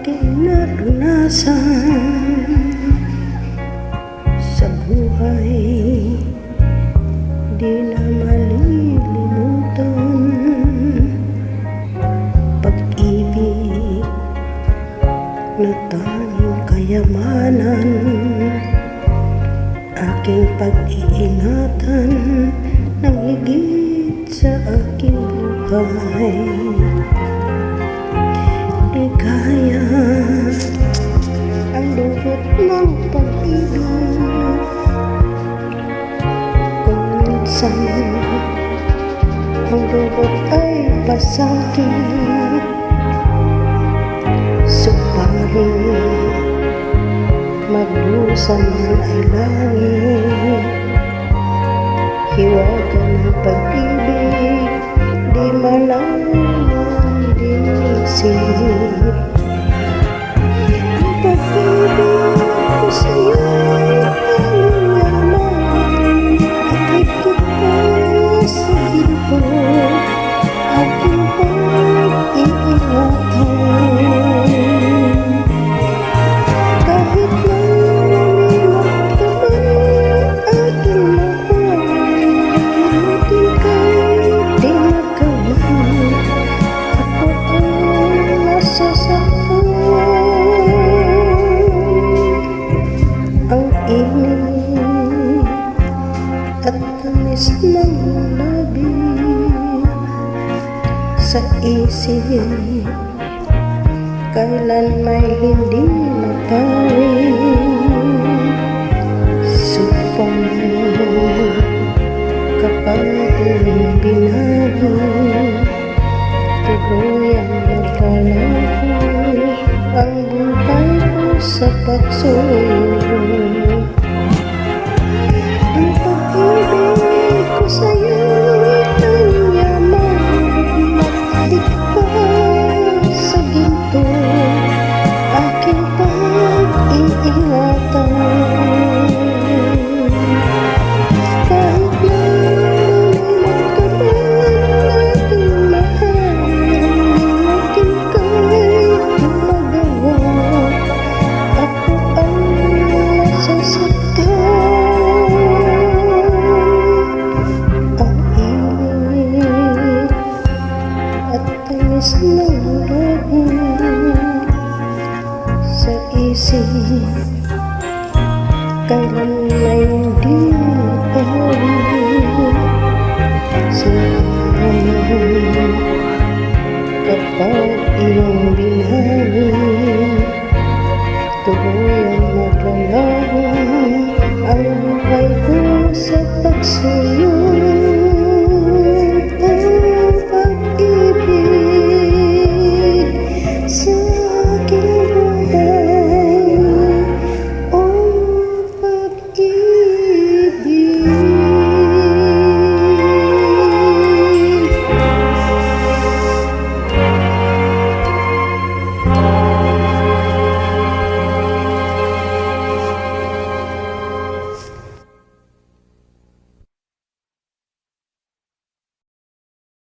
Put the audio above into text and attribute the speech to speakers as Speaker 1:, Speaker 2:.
Speaker 1: aking naranasan sa buhay, di na malilimutan. Pag-ibig na tanging kayamanan, aking pag-iingatan ng higit sa aking buhay. Ligaya ang dulot ng pag-ibig, kung minsan ang dulot ay pasakit, subalit magdusa man ay langit. Hiwaga ng pag-ibig, di malaman dinisip. Ang pag-ibig ko sa'yo'y pangyaman, at higit pa sa ginto, aking pag-iingatan. Kahit na lumilap ka man, aking mahal, aking kahit di magawa, ako ang nasasaktan. Ang init at tamis ng labi sa isip, kailan may hindi mapawi. Subalit kapag iyong binago, tuluyang nagkalaho ang buhay ko sa pagsulong. Ang pag-ibig ko sa'yo'y pangyaman, at higit pa sa ginto, aking pag-iingatan. Kahit na lumilap ka man, aking mahal, aking kahit di magawa, ako ang nasasaktan. Ang init at tamis ng labi sa isip, kailan may hindi mapawi. Subalit kapag iyong binahagi,